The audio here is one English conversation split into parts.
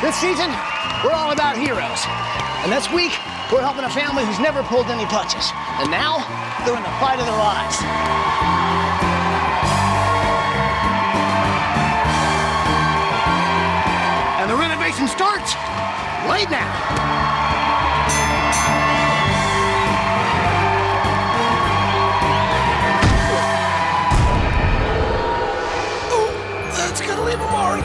This season, we're all about heroes. And this week, we're helping a family who's never pulled any punches. And now, they're in the fight of their lives. And the renovation starts right now. That's gonna leave a mark.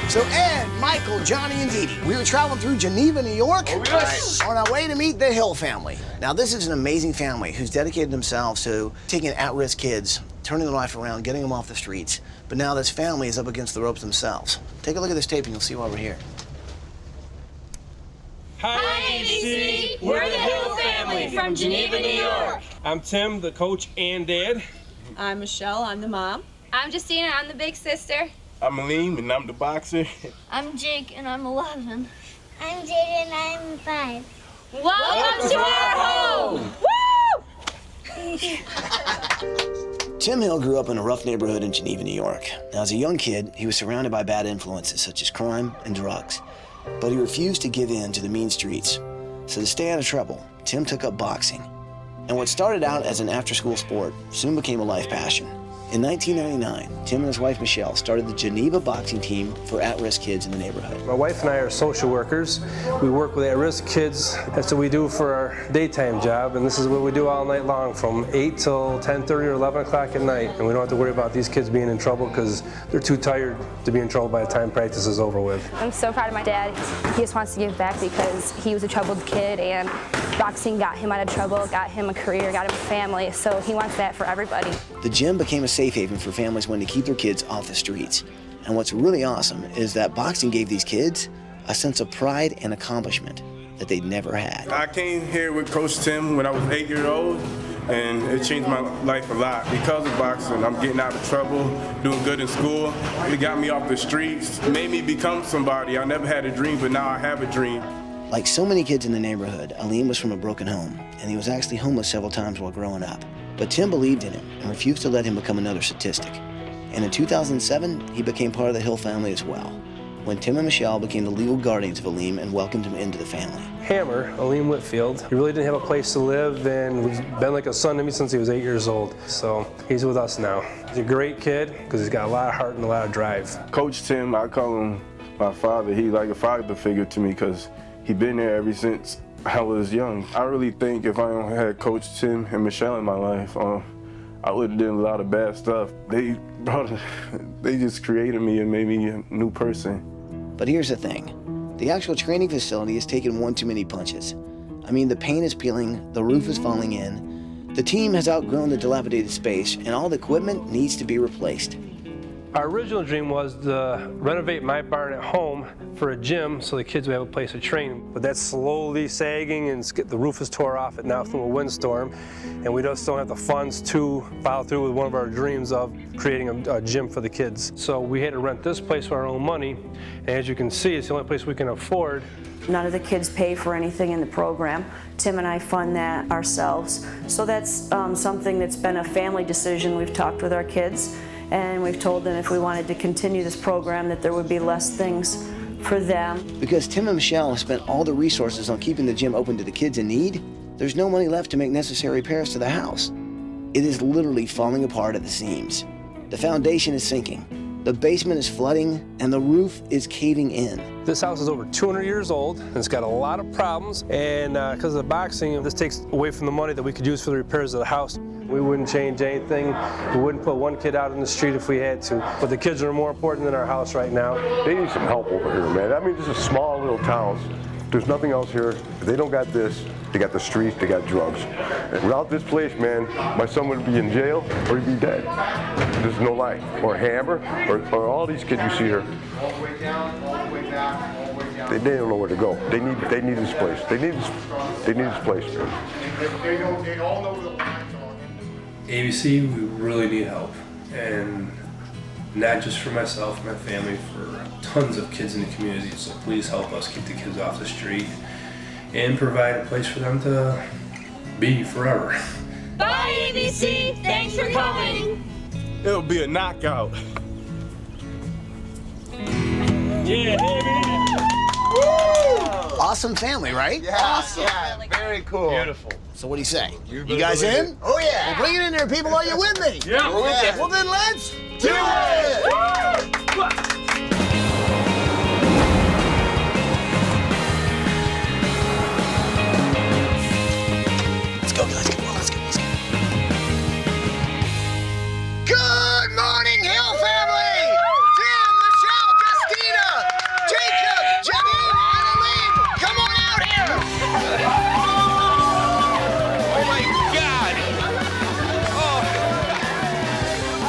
So Ed, Michael, Johnny, and Dee Dee, we were traveling through Geneva, New York, on our way to meet the Hill family. Now, this is an amazing family who's dedicated themselves to taking at-risk kids, turning their life around, getting them off the streets. But now this family is up against the ropes themselves. Take a look at this tape and you'll see why we're here. Hi, ABC. We're the Hill family from Geneva, New York. I'm Tim, the coach and dad. I'm Michelle, I'm the mom. I'm Justina, I'm the big sister. I'm Aleem, and I'm the boxer. I'm Jake, and I'm 11. I'm Jaden, I'm 5. Welcome to our home! Woo! Tim Hill grew up in a rough neighborhood in Geneva, New York. Now, as a young kid, he was surrounded by bad influences such as crime and drugs. But he refused to give in to the mean streets. So to stay out of trouble, Tim took up boxing. And what started out as an after-school sport soon became a life passion. In 1999, Tim and his wife Michelle started the Geneva boxing team for at-risk kids in the neighborhood. My wife and I are social workers. We work with at-risk kids. That's what we do for our daytime job, and this is what we do all night long from 8 till 10:30 or 11 o'clock at night. And we don't have to worry about these kids being in trouble because they're too tired to be in trouble by the time practice is over with. I'm so proud of my dad. He just wants to give back because he was a troubled kid, and boxing got him out of trouble, got him a career, got him a family, so he wants that for everybody. The gym became a safe haven for families wanting to keep their kids off the streets. And what's really awesome is that boxing gave these kids a sense of pride and accomplishment that they'd never had. I came here with Coach Tim when I was 8 years old, and it changed my life a lot. Because of boxing, I'm getting out of trouble, doing good in school. It got me off the streets, it made me become somebody. I never had a dream, but now I have a dream. Like so many kids in the neighborhood, Aleem was from a broken home, and he was actually homeless several times while growing up. But Tim believed in him and refused to let him become another statistic. And in 2007, he became part of the Hill family as well, when Tim and Michelle became the legal guardians of Aleem and welcomed him into the family. Hammer, Aleem Whitfield, he really didn't have a place to live and was been like a son to me since he was 8 years old. So he's with us now. He's a great kid because he's got a lot of heart and a lot of drive. Coach Tim, I call him my father. He's like a father figure to me because he's been there ever since I was young. I really think if I don't had Coach Tim and Michelle in my life, I would have done a lot of bad stuff. They just created me and made me a new person. But here's the thing. The actual training facility has taken one too many punches. I mean, the paint is peeling, the roof is falling in, the team has outgrown the dilapidated space, and all the equipment needs to be replaced. Our original dream was to renovate my barn at home for a gym so the kids would have a place to train. But that's slowly sagging and the roof is tore off it now through a windstorm. And we just don't have the funds to follow through with one of our dreams of creating a gym for the kids. So we had to rent this place for our own money. And as you can see, it's the only place we can afford. None of the kids pay for anything in the program. Tim and I fund that ourselves. So that's something that's been a family decision. We've talked with our kids, and we've told them if we wanted to continue this program that there would be less things for them. Because Tim and Michelle have spent all the resources on keeping the gym open to the kids in need, there's no money left to make necessary repairs to the house. It is literally falling apart at the seams. The foundation is sinking, the basement is flooding, and the roof is caving in. This house is over 200 years old, and it's got a lot of problems, and because of the boxing, this takes away from the money that we could use for the repairs of the house. We wouldn't change anything. We wouldn't put one kid out in the street if we had to. But the kids are more important than our house right now. They need some help over here, man. I mean, this is a small little town. There's nothing else here. If they don't got this, they got the street, they got drugs. And without this place, man, my son would be in jail or he'd be dead. There's no lie. Or Hammer, or all these kids you see here. All the way down, all the way down, all the way down. They don't know where to go. They need this place. They need this place. They all know the lines on. ABC, we really need help, and not just for myself, my family, for tons of kids in the community. So please help us keep the kids off the street and provide a place for them to be forever. Bye, ABC. Thanks for coming. It'll be a knockout. Awesome family, right? Yeah, awesome. Yeah, very cool. Beautiful. So what do you say? You guys in? Oh, yeah. Well, bring it in there, people. Are you with me? Yeah, we're with you. Well, then let's Do it! Let's go, guys. Come on, let's go. Good morning, Hill family! Tim, Michelle, Justina, Jacob, Janine, and Aline. Come on out here! Oh my God!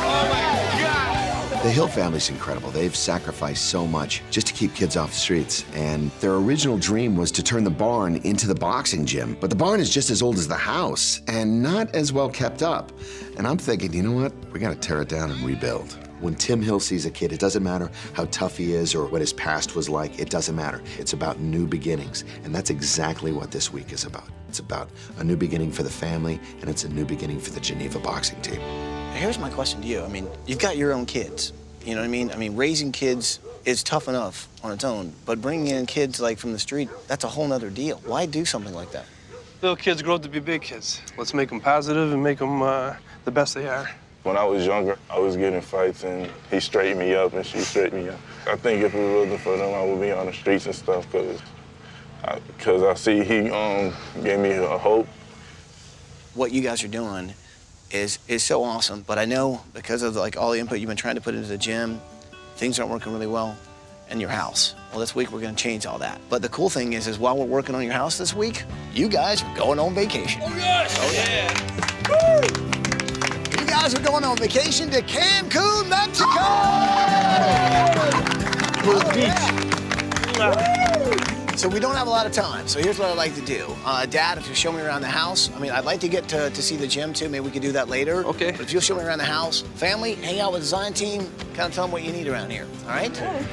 Oh my God! The Hill family's incredible. They've sacrificed so much just to keep kids off the streets. And their original dream was to turn the barn into the boxing gym. But the barn is just as old as the house and not as well kept up. And I'm thinking, you know what? We gotta tear it down and rebuild. When Tim Hill sees a kid, it doesn't matter how tough he is or what his past was like. It doesn't matter. It's about new beginnings. And that's exactly what this week is about. It's about a new beginning for the family, and it's a new beginning for the Geneva boxing team. Here's my question to you. I mean, you've got your own kids. You know what I mean? I mean, raising kids is tough enough on its own, but bringing in kids like from the street, that's a whole nother deal. Why do something like that? Little kids grow up to be big kids. Let's make them positive and make them the best they are. When I was younger, I was getting fights, and he straightened me up and she straightened me up. I think if it wasn't for them, I would be on the streets and stuff, because I see he gave me a hope. What you guys are doing is so awesome, but I know because of like all the input you've been trying to put into the gym, things aren't working really well in your house. Well, this week we're gonna change all that. But the cool thing is while we're working on your house this week, you guys are going on vacation. Oh yes! Oh yeah! Woo! You guys are going on vacation to Cancun, Mexico! So we don't have a lot of time, so here's what I'd like to do. Dad, if you'll show me around the house, I mean, I'd like to get to see the gym too, maybe we could do that later. Okay. But if you'll show me around the house, family, hang out with the design team, kind of tell them what you need around here, all right? Okay.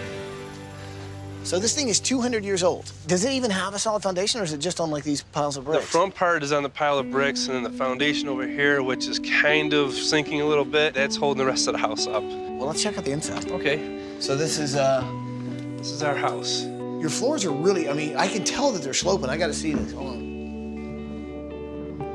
So this thing is 200 years old. Does it even have a solid foundation, or is it just on like these piles of bricks? The front part is on the pile of bricks, and then the foundation over here, which is kind of sinking a little bit, that's holding the rest of the house up. Well, let's check out the inside. Okay. So this is our house. Your floors are really, I mean, I can tell that they're sloping. I gotta see this, hold on.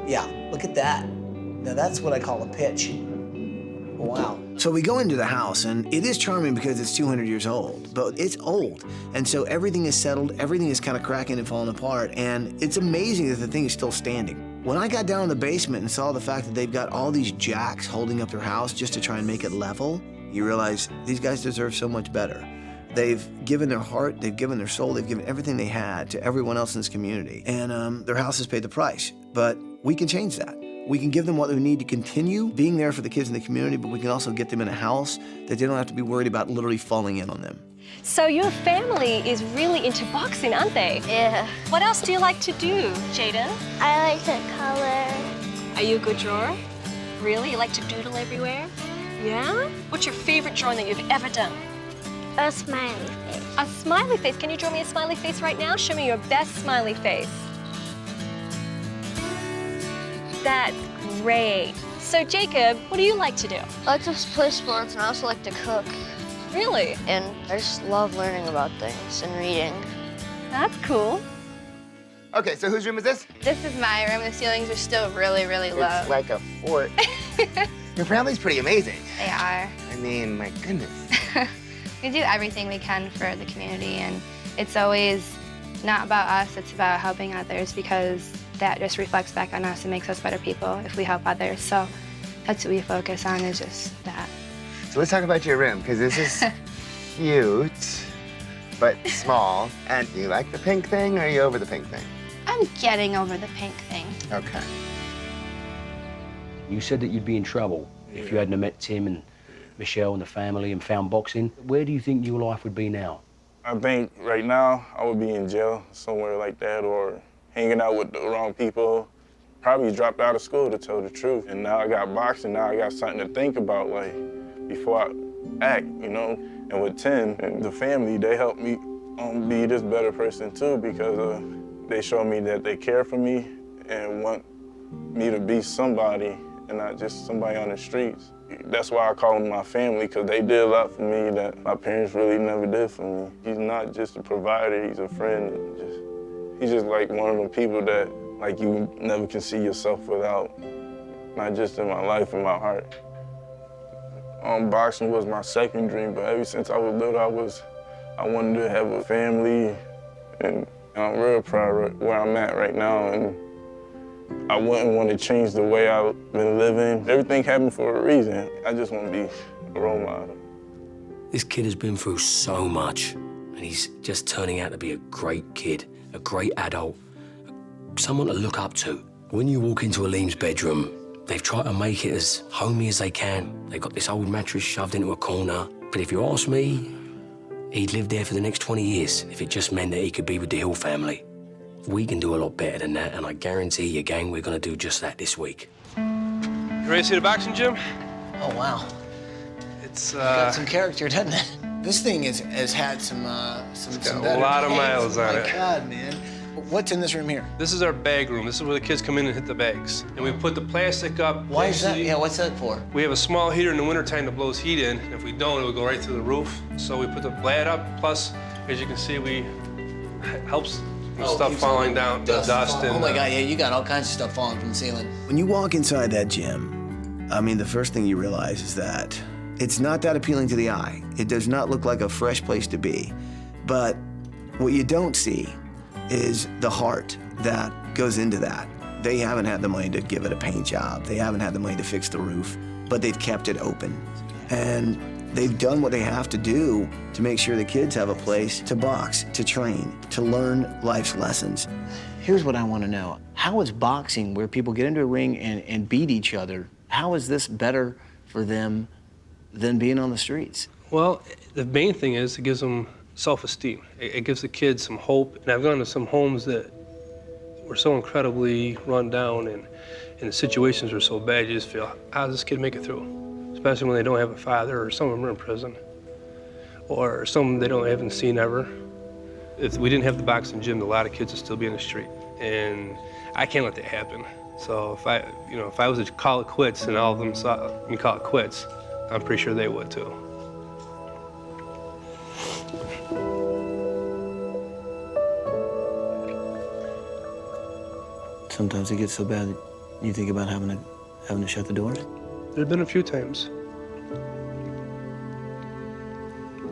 Yeah, look at that. Now that's what I call a pitch. Wow. So we go into the house, and it is charming because it's 200 years old, but it's old. And so everything is settled, everything is kind of cracking and falling apart, and it's amazing that the thing is still standing. When I got down in the basement and saw the fact that they've got all these jacks holding up their house just to try and make it level, you realize these guys deserve so much better. They've given their heart, they've given their soul, they've given everything they had to everyone else in this community. And their house has paid the price. But we can change that. We can give them what they need to continue being there for the kids in the community, but we can also get them in a house that they don't have to be worried about literally falling in on them. So your family is really into boxing, aren't they? Yeah. What else do you like to do, Jaden? I like to color. Are you a good drawer? Really? You like to doodle everywhere? Yeah? What's your favorite drawing that you've ever done? A smiley face. A smiley face. Can you draw me a smiley face right now? Show me your best smiley face. That's great. So Jacob, what do you like to do? I like to play sports, and I also like to cook. Really? And I just love learning about things and reading. That's cool. Okay, so whose room is this? This is my room. The ceilings are still really, really low. It's like a fort. Your family's pretty amazing. They are. I mean, my goodness. We do everything we can for the community, and it's always not about us, it's about helping others, because that just reflects back on us and makes us better people if we help others. So that's what we focus on, is just that. So let's talk about your room, because this is cute, but small. And do you like the pink thing, or are you over the pink thing? I'm getting over the pink thing. Okay. You said that you'd be in trouble if you hadn't met Tim and Michelle and the family and found boxing. Where do you think your life would be now? I think right now I would be in jail, somewhere like that, or hanging out with the wrong people. Probably dropped out of school, to tell the truth. And now I got boxing, now I got something to think about, like, before I act, you know? And with Tim and the family, they helped me be this better person too, because they showed me that they care for me and want me to be somebody and not just somebody on the streets. That's why I call them my family, because they did a lot for me that my parents really never did for me. He's not just a provider, he's a friend. He's just like one of them people that like you never can see yourself without, not just in my life, in my heart. Boxing was my second dream, but ever since I was little, I wanted to have a family, and I'm real proud of where I'm at right now, and I wouldn't want to change the way I've been living. Everything happened for a reason. I just want to be a role model. This kid has been through so much, and he's just turning out to be a great kid, a great adult, someone to look up to. When you walk into Aleem's bedroom, they've tried to make it as homey as they can. They've got this old mattress shoved into a corner. But if you ask me, he'd live there for the next 20 years if it just meant that he could be with the Hill family. We can do a lot better than that, and I guarantee you, gang, we're going to do just that this week. You ready to see the boxing gym? Oh, wow. It's got some character, doesn't it? This thing has had some got a lot of miles on it. Oh, my God, man. What's in this room here? This is our bag room. This is where the kids come in and hit the bags. And we put the plastic up. Why is that? Yeah, what's that for? We have a small heater in the wintertime that blows heat in. If we don't, it will go right through the roof. So we put the blad up. Plus, as you can see, it helps stuff falling down, the dust. Oh, my God, yeah, you got all kinds of stuff falling from the ceiling. When you walk inside that gym, I mean, the first thing you realize is that it's not that appealing to the eye. It does not look like a fresh place to be. But what you don't see is the heart that goes into that. They haven't had the money to give it a paint job. They haven't had the money to fix the roof, but they've kept it open. And they've done what they have to do to make sure the kids have a place to box, to train, to learn life's lessons. Here's what I want to know. How is boxing, where people get into a ring and beat each other, how is this better for them than being on the streets? Well, the main thing is it gives them self-esteem. It gives the kids some hope. And I've gone to some homes that were so incredibly run down and the situations were so bad, you just feel, how does this kid make it through? Especially when they don't have a father, or some of them are in prison, or some they haven't seen ever. If we didn't have the boxing gym, a lot of kids would still be in the street. And I can't let that happen. So if I was to call it quits and all of them saw me call it quits, I'm pretty sure they would too. Sometimes it gets so bad that you think about having to shut the doors? There've been a few times.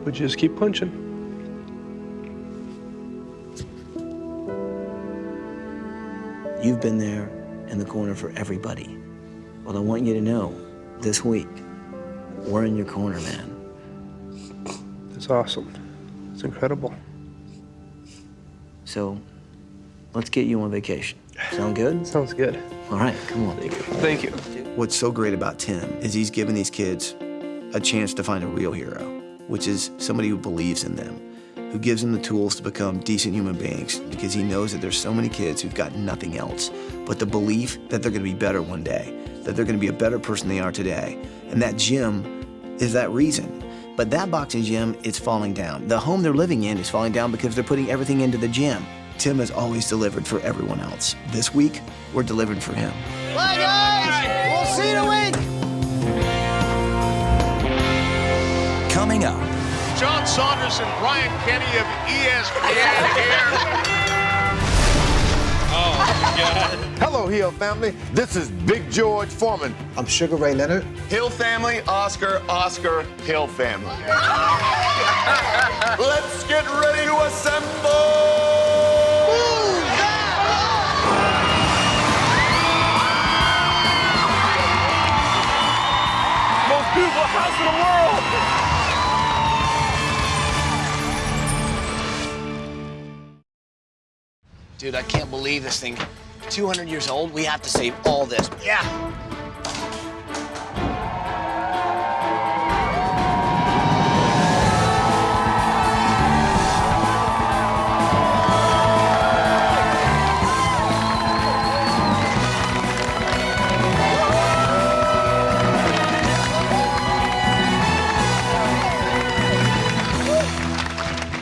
But you just keep punching. You've been there in the corner for everybody. Well, I want you to know, this week, we're in your corner, man. It's awesome. It's incredible. So, let's get you on vacation. Sound good? Sounds good. All right, come on. Thank you. What's so great about Tim is he's given these kids a chance to find a real hero, which is somebody who believes in them, who gives them the tools to become decent human beings, because he knows that there's so many kids who've got nothing else but the belief that they're gonna be better one day, that they're gonna be a better person than they are today. And that gym is that reason. But that boxing gym is falling down. The home they're living in is falling down because they're putting everything into the gym. Tim has always delivered for everyone else. This week, we're delivering for him. Bye, guys! We'll see you in a week! Coming up. John Saunders and Brian Kenny of ESPN here. Oh, my God. Hello, Hill family. This is Big George Foreman. I'm Sugar Ray Leonard. Hill family, Oscar, Hill family. Let's get ready to assemble! Most beautiful house in the world! Dude, I can't believe this thing. 200 years old, we have to save all this. Yeah.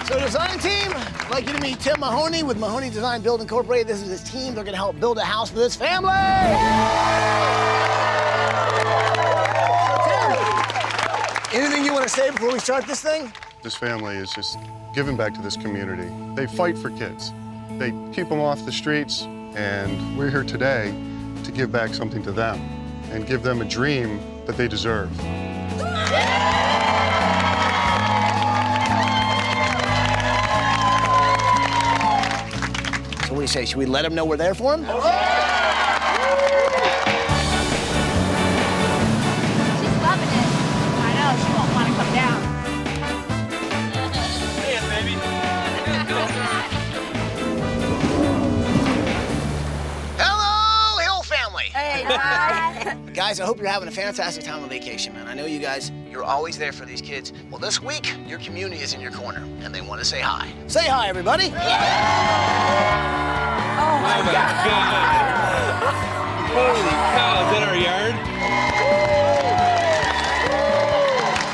So design team, I'd like you to meet Tim Mahoney. Mahoney with Mahoney Design Build Incorporated. This is his team. They're gonna help build a house for this family. Anything you want to say before we start this thing? This family is just giving back to this community. They fight for kids. They keep them off the streets, and we're here today to give back something to them and give them a dream that they deserve. So what do you say? Should we let them know we're there for them? She's loving it. I know, she won't want to come down. Hey, baby. Hello, Hill family. Hey, hi. Guys, I hope you're having a fantastic time on vacation, man. I know you guys, you're always there for these kids. Well, this week, your community is in your corner, and they want to say hi. Say hi, everybody. Oh, my God. Holy cow, is that our yard?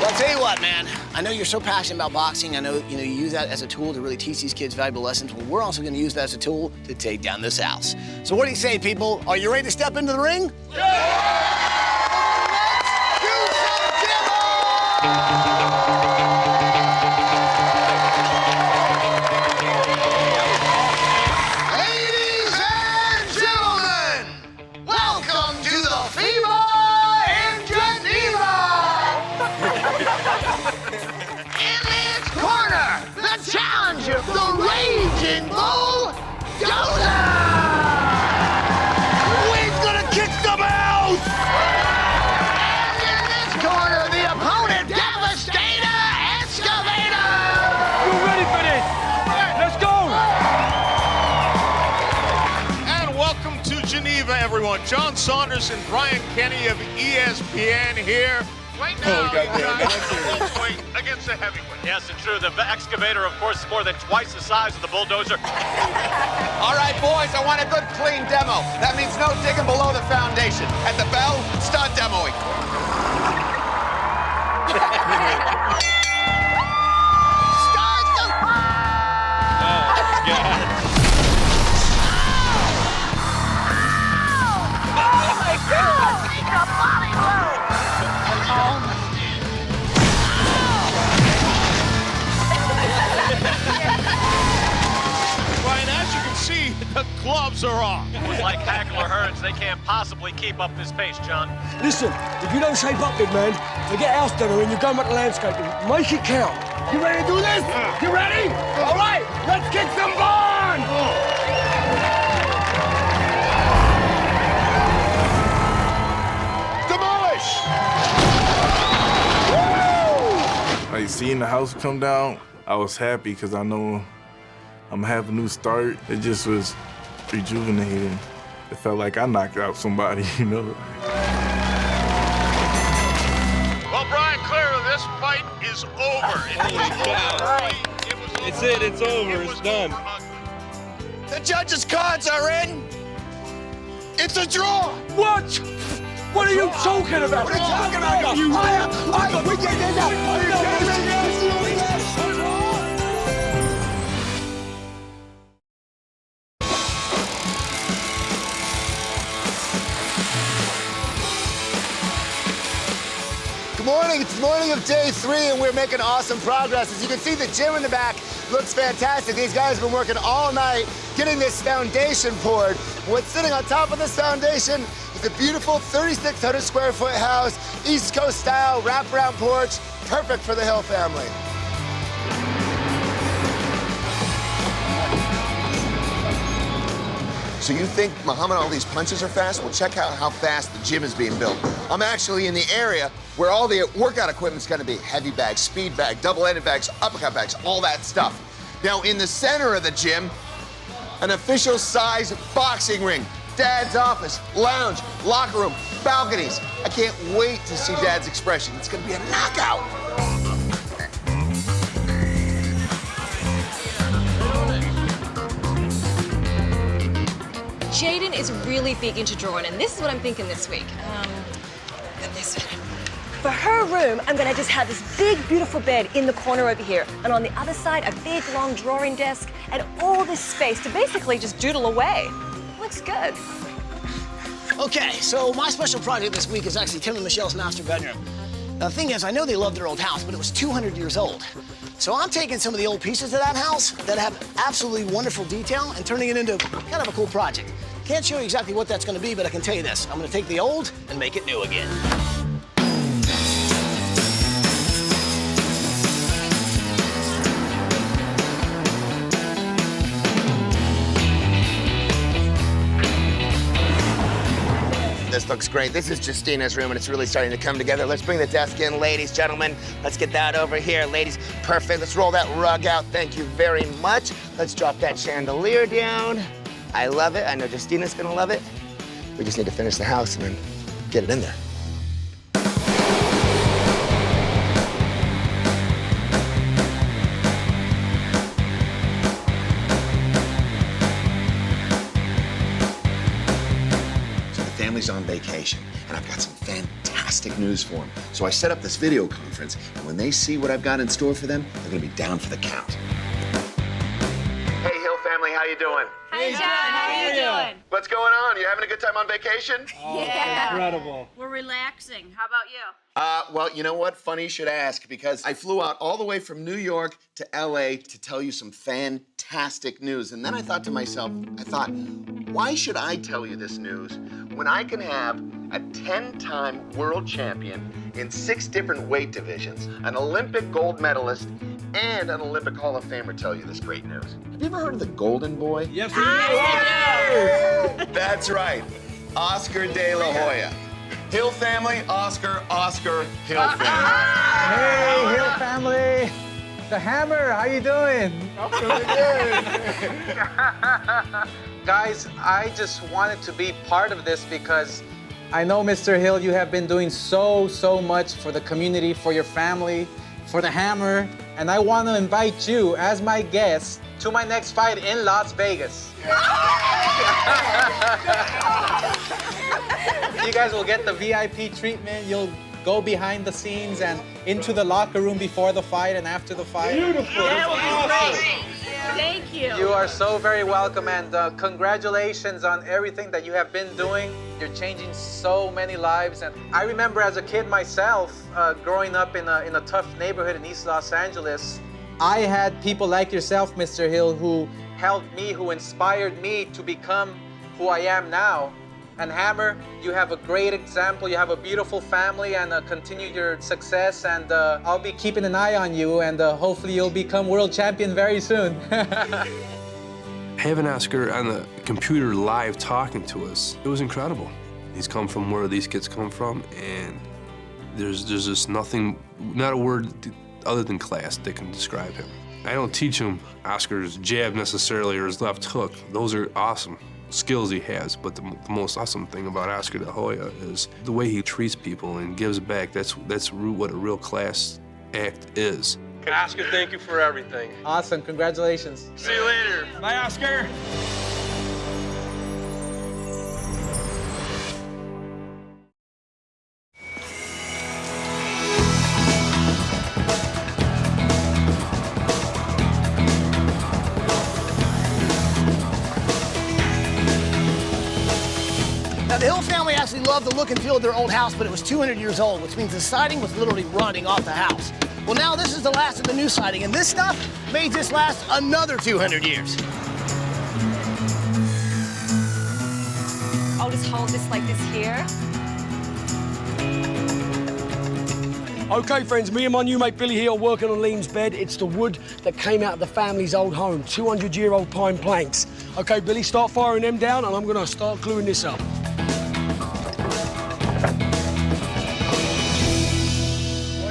Well, I'll tell you what, man. I know you're so passionate about boxing. I know you use that as a tool to really teach these kids valuable lessons. Well, we're also going to use that as a tool to take down this house. So what do you say, people? Are you ready to step into the ring? Yeah! Let's do some Ladies and gentlemen, welcome to the FEMA in Geneva! In its corner, the challenge of the Raging Bull goes Wayne's gonna kick some ass! And in this corner, the opponent, Devastator Excavator! We're ready for this. Let's go. And welcome to Geneva, everyone. John Saunders and Brian Kenny of ESPN here. Right now, you've got the welterweight against the heavyweight. Yes, and true. The excavator, of course, is more than twice the size of the bulldozer. All right, boys, I want a good, clean demo. That means no digging below the foundation. At the bell, start demoing. Start the... Oh, my God. Take a Bollywood. Brian, as you can see, the gloves are off. It was like Hackler Hearns. They can't possibly keep up this pace, John. Listen, if you don't shape up, big man, forget house dinner and you're going with the landscaping. Make it count. You ready to do this? You ready? All right, let's kick some barn! Demolish! Like seeing the house come down, I was happy because I know I'm gonna have a new start. It just was rejuvenating. It felt like I knocked out somebody, you know? Well, Brian, clearly this fight is over. It's it. It's over. It's done. The judges' cards are in. It's a draw. What? What are you talking about? What are you talking about? We can't get that. Good morning. It's the morning of day 3, and we're making awesome progress. As you can see, the gym in the back looks fantastic. These guys have been working all night getting this foundation poured. What's sitting on top of this foundation is a beautiful 3,600 square foot house, East Coast style, wraparound porch, perfect for the Hill family. So you think Muhammad Ali's punches are fast? Well, check out how fast the gym is being built. I'm actually in the area where all the workout equipment's gonna be. Heavy bags, speed bag, double-ended bags, uppercut bags, all that stuff. Now, in the center of the gym, an official size boxing ring, Dad's office, lounge, locker room, balconies. I can't wait to see Dad's expression. It's gonna be a knockout. Jaden is really big into drawing, and this is what I'm thinking this week. Got this. For her room, I'm gonna just have this big, beautiful bed in the corner over here. And on the other side, a big, long drawing desk and all this space to basically just doodle away. Looks good. Okay, so my special project this week is actually Tim and Michelle's master bedroom. Now, the thing is, I know they love their old house, but it was 200 years old. So I'm taking some of the old pieces of that house that have absolutely wonderful detail and turning it into kind of a cool project. Can't show you exactly what that's gonna be, but I can tell you this. I'm gonna take the old and make it new again. This looks great. This is Justina's room, and it's really starting to come together. Let's bring the desk in, ladies, gentlemen. Let's get that over here. Ladies, perfect. Let's roll that rug out. Thank you very much. Let's drop that chandelier down. I love it. I know Justina's gonna love it. We just need to finish the house and then get it in there. Family's on vacation, and I've got some fantastic news for them. So I set up this video conference, and when they see what I've got in store for them, they're gonna be down for the count. Hey, Hill family, how you doing? Hey, John, how are you doing? What's going on? You having a good time on vacation? Yeah. Incredible. We're relaxing. How about you? Well, you know what? Funny you should ask, because I flew out all the way from New York to LA to tell you some fantastic news. And then I thought to myself, why should I tell you this news when I can have a 10-time world champion in 6 different weight divisions, an Olympic gold medalist, and an Olympic Hall of Famer tell you this great news? Have you ever heard of the Golden Boy? Yes, That's right, Oscar De La Hoya. Hill family, Oscar, Hill family. Hey, Hill family. The Hammer, how you doing? I'm feeling good. Guys, I just wanted to be part of this because I know, Mr. Hill, you have been doing so much for the community, for your family, for the Hammer, and I want to invite you as my guest to my next fight in Las Vegas. You guys will get the VIP treatment. You'll go behind the scenes and into the locker room before the fight and after the fight. Beautiful. That would be great. Thank you. You are so very welcome, and congratulations on everything that you have been doing. You're changing so many lives, and I remember as a kid myself, growing up in a tough neighborhood in East Los Angeles. I had people like yourself, Mr. Hill, who helped me, who inspired me to become who I am now. And Hammer, you have a great example. You have a beautiful family, and continue your success. And I'll be keeping an eye on you, and hopefully you'll become world champion very soon. Having Oscar on the computer live talking to us, it was incredible. He's come from where these kids come from, and there's just nothing, not a word other than class that can describe him. I don't teach him Oscar's jab necessarily or his left hook. Those are awesome skills he has, but the most awesome thing about Oscar De La Hoya is the way he treats people and gives back. That's what a real class act is. Oscar, thank you for everything. Awesome, congratulations. See you later. Bye, Oscar. Now, the Hill family actually loved the look and feel of their old house, but it was 200 years old, which means the siding was literally rotting off the house. Well, now this is the last of the new siding, and this stuff may just last another 200 years. I'll just hold this like this here. Okay, friends, me and my new mate Billy here are working on Liam's bed. It's the wood that came out of the family's old home, 200-year-old pine planks. Okay, Billy, start firing them down, and I'm gonna start gluing this up.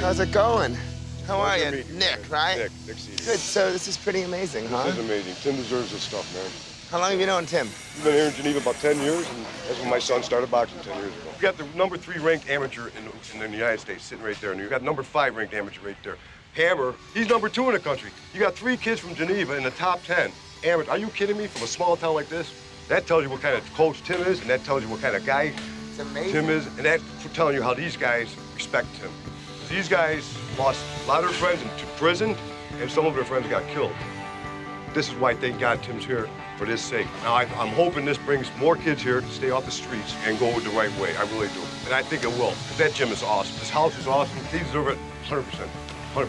How's it going? How are you? Meeting, Nick, man. right? Nick Seedy. Good, so this is pretty amazing, huh? This is amazing. Tim deserves this stuff, man. How long have you known Tim? We've been here in Geneva about 10 years, and that's when my son started boxing 10 years ago. You got the number 3 ranked amateur in the United States sitting right there, and you got number 5 ranked amateur right there. Hammer, he's number 2 in the country. You got 3 kids from Geneva in the top 10. Amateur, are you kidding me? From a small town like this? That tells you what kind of coach Tim is, and that tells you what kind of guy It's amazing. Tim is, and that's telling you how these guys respect Tim. These guys lost a lot of their friends to prison, and some of their friends got killed. This is why, thank God, Tim's here for this sake. Now, I'm hoping this brings more kids here to stay off the streets and go the right way. I really do. And I think it will, because that gym is awesome. This house is awesome. They deserve it 100%. 100%.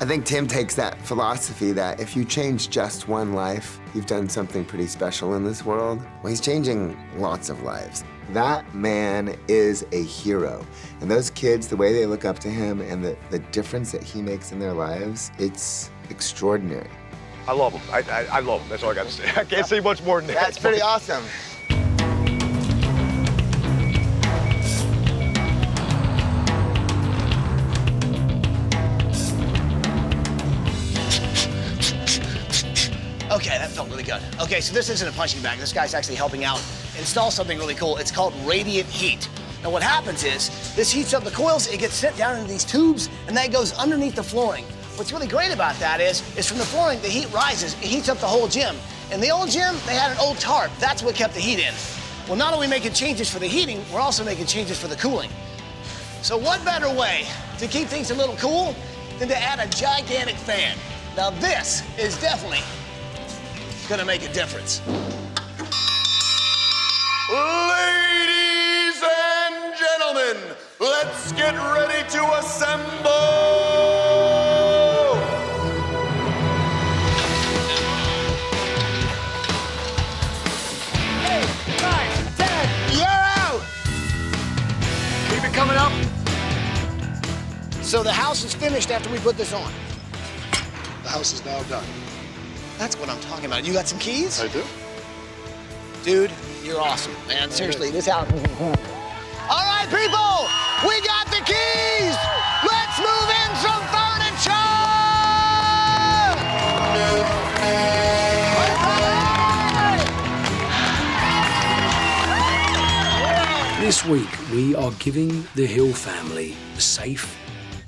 I think Tim takes that philosophy that if you change just one life, you've done something pretty special in this world. Well, he's changing lots of lives. That man is a hero. And those kids, the way they look up to him and the difference that he makes in their lives, it's extraordinary. I love him. I love him. That's all I got to say. I can't say much more than that. That's pretty awesome. Okay, that felt really good. Okay, so this isn't a punching bag. This guy's actually helping out install something really cool. It's called radiant heat. Now what happens is, this heats up the coils, it gets sent down into these tubes, and that goes underneath the flooring. What's really great about that is from the flooring, the heat rises, it heats up the whole gym. In the old gym, they had an old tarp. That's what kept the heat in. Well, not only making changes for the heating, we're also making changes for the cooling. So what better way to keep things a little cool than to add a gigantic fan? Now this is definitely gonna make a difference. Ladies and gentlemen, let's get ready to assemble! Coming up. So the house is finished after we put this on. The house is now done. That's what I'm talking about. You got some keys? I do. Dude, you're awesome, man. Seriously, this house. All right, people, we got the keys. Let's move in some furniture. This week, we are giving the Hill family a safe,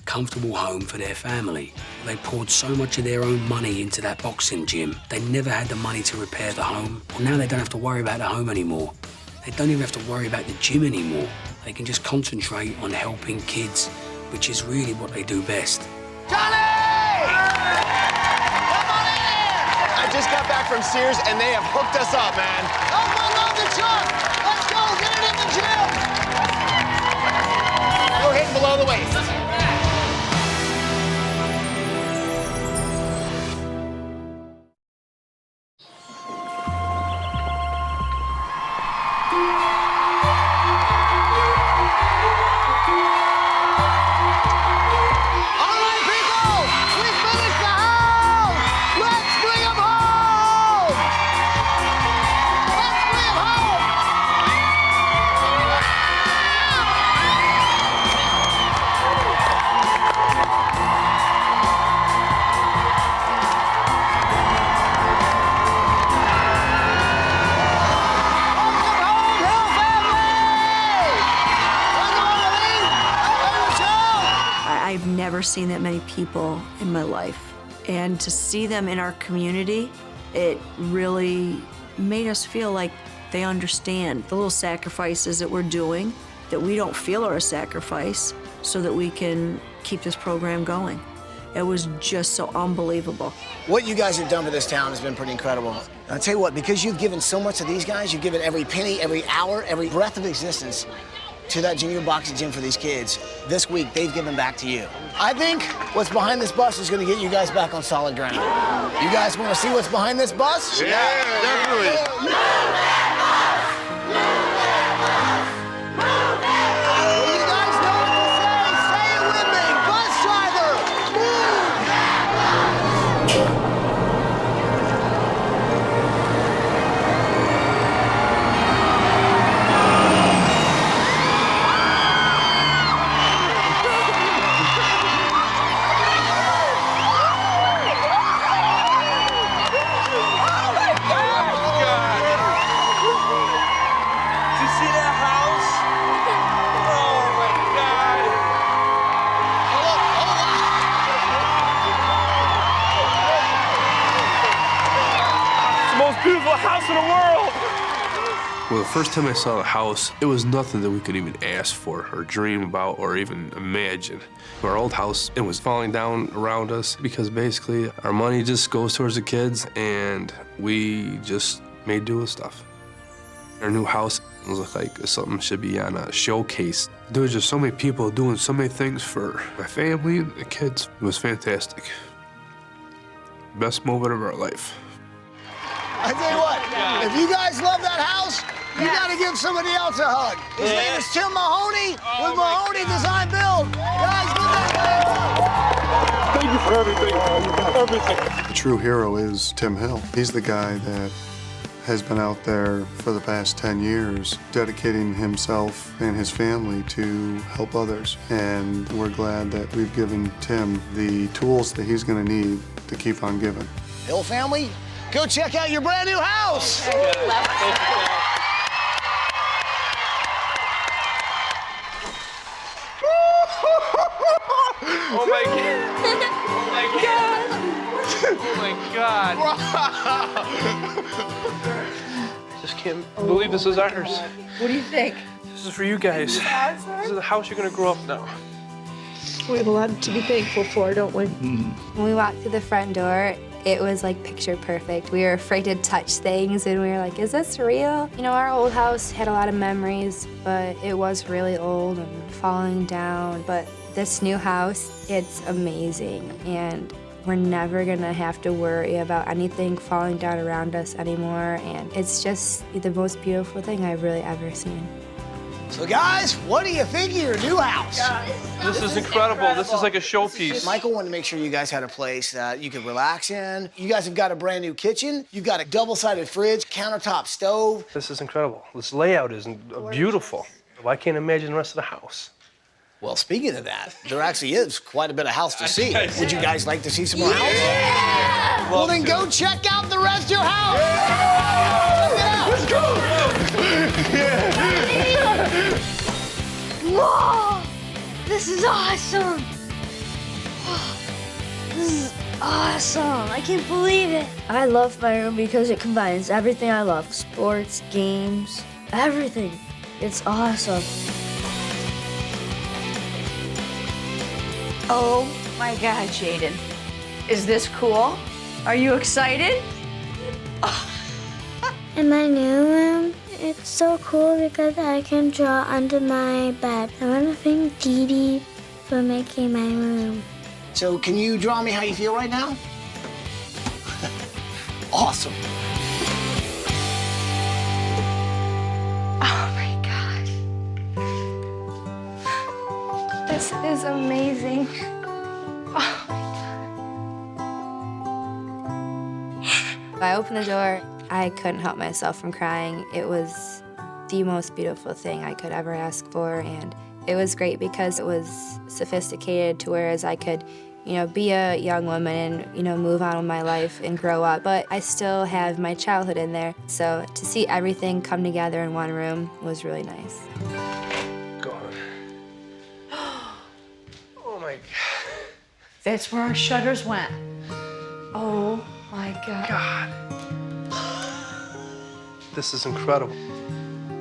comfortable home for their family. They poured so much of their own money into that boxing gym. They never had the money to repair the home. Well, now they don't have to worry about the home anymore. They don't even have to worry about the gym anymore. They can just concentrate on helping kids, which is really what they do best. Johnny! Come on in here! I just got back from Sears, and they have hooked us up, man. Oh, I love the truck! Let's go get it in the gym! Go hitting below the waist. I've never seen that many people in my life. And to see them in our community, it really made us feel like they understand the little sacrifices that we're doing, that we don't feel are a sacrifice, so that we can keep this program going. It was just so unbelievable. What you guys have done for this town has been pretty incredible. I'll tell you what, because you've given so much to these guys, you've given every penny, every hour, every breath of existence to that junior boxing gym for these kids. This week, they've given back to you. I think what's behind this bus is gonna get you guys back on solid ground. You guys wanna see what's behind this bus? Yeah, definitely. Well, the first time I saw the house, it was nothing that we could even ask for or dream about or even imagine. Our old house, it was falling down around us because basically our money just goes towards the kids and we just made do with stuff. Our new house was like something should be on a showcase. There was just so many people doing so many things for my family and the kids. It was fantastic. Best moment of our life. I tell you what, if you guys love that house, you gotta give somebody else a hug. His name is Tim Mahoney with Mahoney Design Build. Guys, give that. Thank you for everything. Everything. The true hero is Tim Hill. He's the guy that has been out there for the past 10 years, dedicating himself and his family to help others. And we're glad that we've given Tim the tools that he's gonna need to keep on giving. Hill family, go check out your brand new house. Oh my God. Oh my God. Oh my God. I just can't believe this is ours. What do you think? This is for you guys. This is the house you're gonna grow up now. We have a lot to be thankful for, don't we? When we walked through the front door, it was like picture perfect. We were afraid to touch things and we were like, is this real? You know, our old house had a lot of memories, but it was really old and falling down. But this new house, it's amazing. And we're never gonna have to worry about anything falling down around us anymore. And it's just the most beautiful thing I've really ever seen. So guys, what do you think of your new house? This is incredible. This is like a showpiece. Michael wanted to make sure you guys had a place that you could relax in. You guys have got a brand new kitchen. You've got a double-sided fridge, countertop stove. This is incredible. This layout is beautiful. I can't imagine the rest of the house. Well, speaking of that, there actually is quite a bit of house to see. Would you guys like to see some more house? Yeah! Well, then go check out the rest of your house. Yeah! Let's go. Whoa! This is awesome! This is awesome! I can't believe it! I love my room because it combines everything I love. Sports, games, everything. It's awesome. Oh my God, Jaden. Is this cool? Are you excited? In my new room, it's so cool because I can draw under my bed. I want to thank Dee Dee for making my room. So can you draw me how you feel right now? Awesome. Oh my gosh. This is amazing. Oh my God. I opened the door. I couldn't help myself from crying. It was the most beautiful thing I could ever ask for, and it was great because it was sophisticated to whereas I could, you know, be a young woman and, you know, move on with my life and grow up, but I still have my childhood in there. So to see everything come together in one room was really nice. Go on. Oh my God. That's where our shutters went. Oh my God. This is incredible.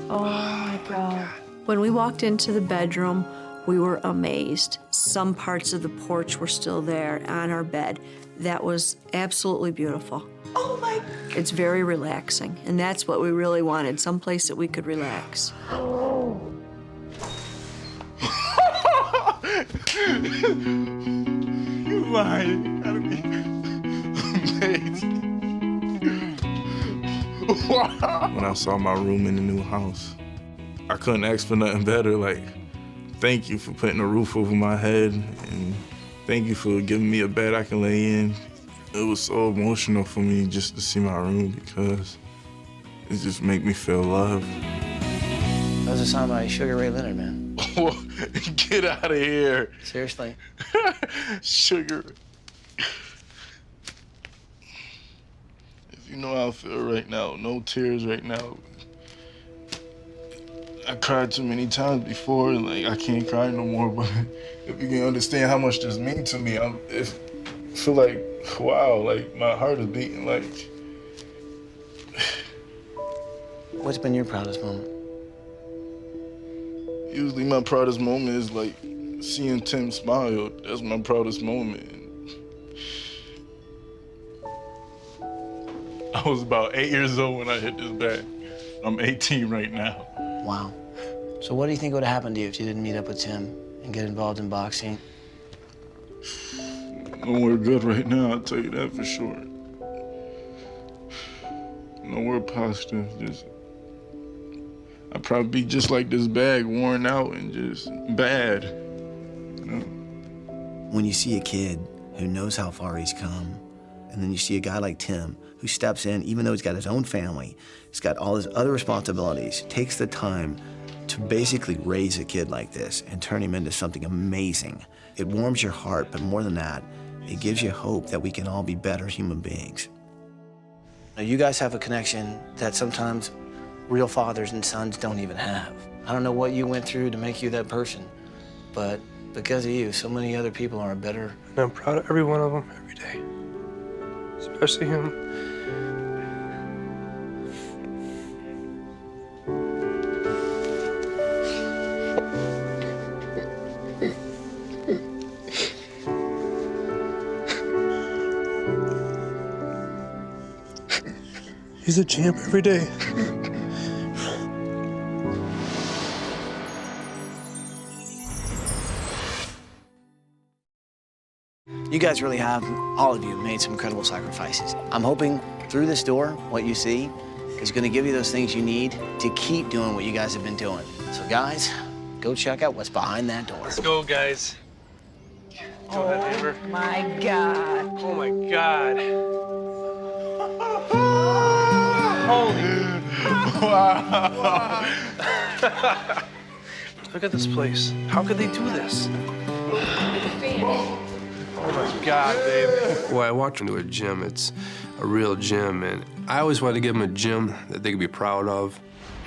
Oh my God. When we walked into the bedroom, we were amazed. Some parts of the porch were still there on our bed. That was absolutely beautiful. Oh my. It's very relaxing, and that's what we really wanted, someplace that we could relax. Oh. You lying. Gotta be amazing. When I saw my room in the new house, I couldn't ask for nothing better. Like, thank you for putting a roof over my head, and thank you for giving me a bed I can lay in. It was so emotional for me just to see my room because it just made me feel loved. That was a song by Sugar Ray Leonard, man. Get out of here. Seriously? Sugar. If you know how I feel right now, no tears right now. I cried too many times before, and like I can't cry no more, but if you can understand how much this means to me, I feel like, wow, like my heart is beating like What's been your proudest moment? Usually my proudest moment is like seeing Tim smile. That's my proudest moment. I was about 8 years old when I hit this bag. I'm 18 right now. Wow. So what do you think would have happened to you if you didn't meet up with Tim and get involved in boxing? Nowhere good right now, I'll tell you that for sure. Nowhere positive, just... I'd probably be just like this bag, worn out and just bad, you know? When you see a kid who knows how far he's come, and then you see a guy like Tim who steps in, even though he's got his own family, he's got all his other responsibilities, takes the time to basically raise a kid like this and turn him into something amazing. It warms your heart, but more than that, it gives you hope that we can all be better human beings. Now, you guys have a connection that sometimes real fathers and sons don't even have. I don't know what you went through to make you that person, but because of you, so many other people are better. And I'm proud of every one of them every day, especially him. He's a champ every day. You guys really have, all of you, made some incredible sacrifices. I'm hoping through this door, what you see is going to give you those things you need to keep doing what you guys have been doing. So guys, go check out what's behind that door. Let's go, guys. Go ahead, neighbor. My God. Oh, my God. Holy. Wow. Look at this place. How could they do this? Oh my God, babe. Well, I walked into a gym. It's a real gym, and I always wanted to give them a gym that they could be proud of.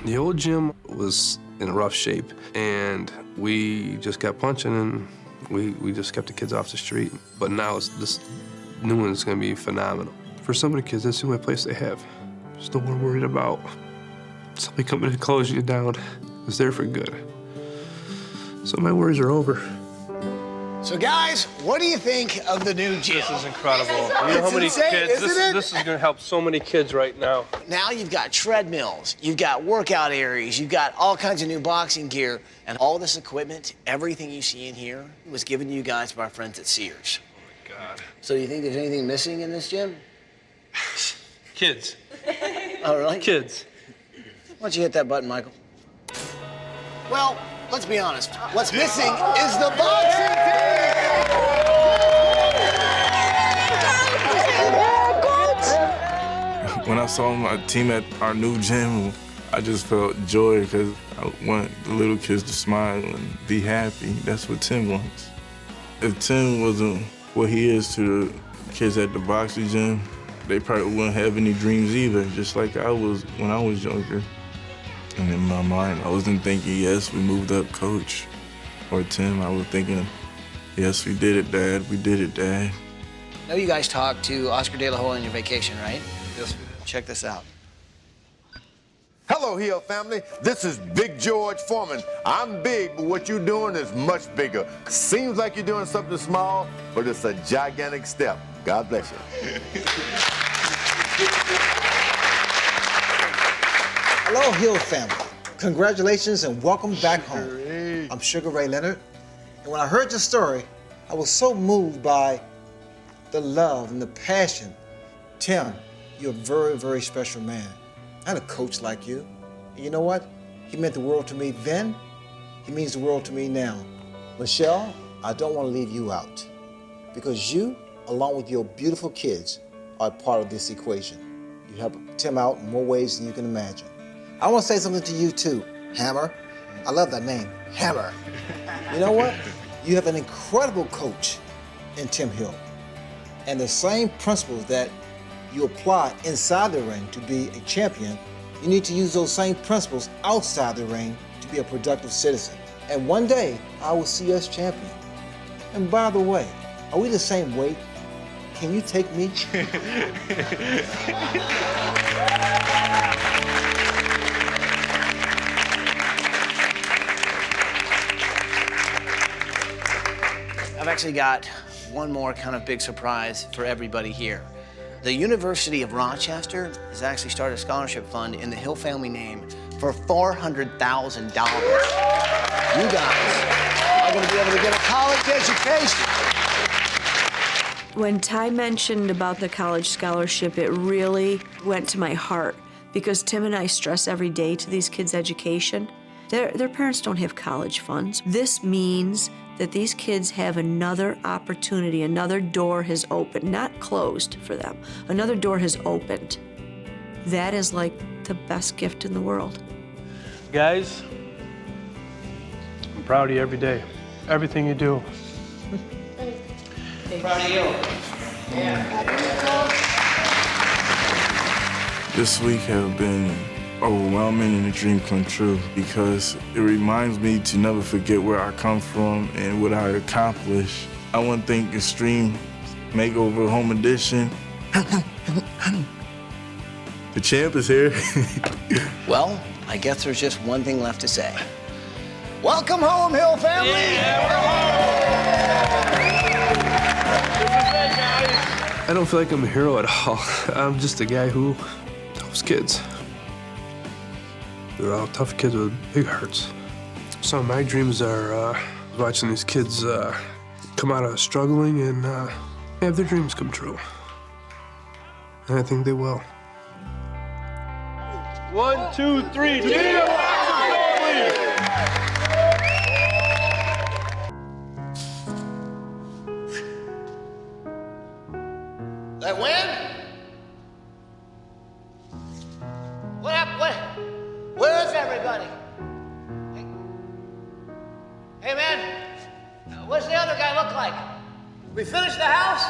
The old gym was in rough shape, and we just kept punching, and we just kept the kids off the street. But now this new one's gonna be phenomenal. For some of the kids, that's the only place they have. There's no more worried about somebody coming and closing you down. It's there for good. So my worries are over. So guys, what do you think of the new gym? This is incredible. You know how many kids, this is gonna help so many kids right now. Now you've got treadmills, you've got workout areas, you've got all kinds of new boxing gear, and all this equipment, everything you see in here was given to you guys by our friends at Sears. Oh my God. So do you think there's anything missing in this gym? Kids. Oh, really? Kids. Why don't you hit that button, Michael? Well, let's be honest. What's missing is the boxing team! When I saw my team at our new gym, I just felt joy because I want the little kids to smile and be happy. That's what Tim wants. If Tim wasn't what he is to the kids at the boxing gym, they probably wouldn't have any dreams either, just like I was when I was younger. And in my mind, I wasn't thinking, yes, we moved up coach or Tim. I was thinking, yes, we did it, Dad. We did it, Dad. I know you guys talked to Oscar De La Hoya on your vacation, right? Yes, we did. Check this out. Hello, Hill family. This is Big George Foreman. I'm big, but what you're doing is much bigger. Seems like you're doing something small, but it's a gigantic step. God bless you. Hello, Hill family. Congratulations and welcome back home. I'm Sugar Ray Leonard, and when I heard your story, I was so moved by the love and the passion. Tim, you're a very, very special man. I had a coach like you. And you know what? He meant the world to me then. He means the world to me now. Michelle, I don't want to leave you out because you, along with your beautiful kids, are part of this equation. You help Tim out in more ways than you can imagine. I want to say something to you too, Hammer. I love that name, Hammer. You know what? You have an incredible coach in Tim Hill. And the same principles that you apply inside the ring to be a champion, you need to use those same principles outside the ring to be a productive citizen. And one day, I will see us champion. And by the way, are we the same weight? Can you take me? I've actually got one more kind of big surprise for everybody here. The University of Rochester has actually started a scholarship fund in the Hill family name for $400,000. You guys are going to be able to get a college education. When Ty mentioned about the college scholarship, it really went to my heart because Tim and I stress every day to these kids' education. Their parents don't have college funds. This means that these kids have another opportunity, another door has opened, not closed for them. Another door has opened. That is like the best gift in the world. Guys, I'm proud of you every day. Everything you do. Proud of you. This week has been overwhelming and a dream come true because it reminds me to never forget where I come from and what I accomplished. I want to thank Extreme Makeover Home Edition. The champ is here. Well, I guess there's just one thing left to say. Welcome home, Hill family! Yeah, we're home! I don't feel like I'm a hero at all. I'm just a guy who helps kids. They're all tough kids with big hearts. Some of my dreams are watching these kids come out of struggling and have their dreams come true. And I think they will. 1, 2, 3, Geneva! That win? What happened? Where is everybody? Hey man, what's the other guy look like? We finished the house?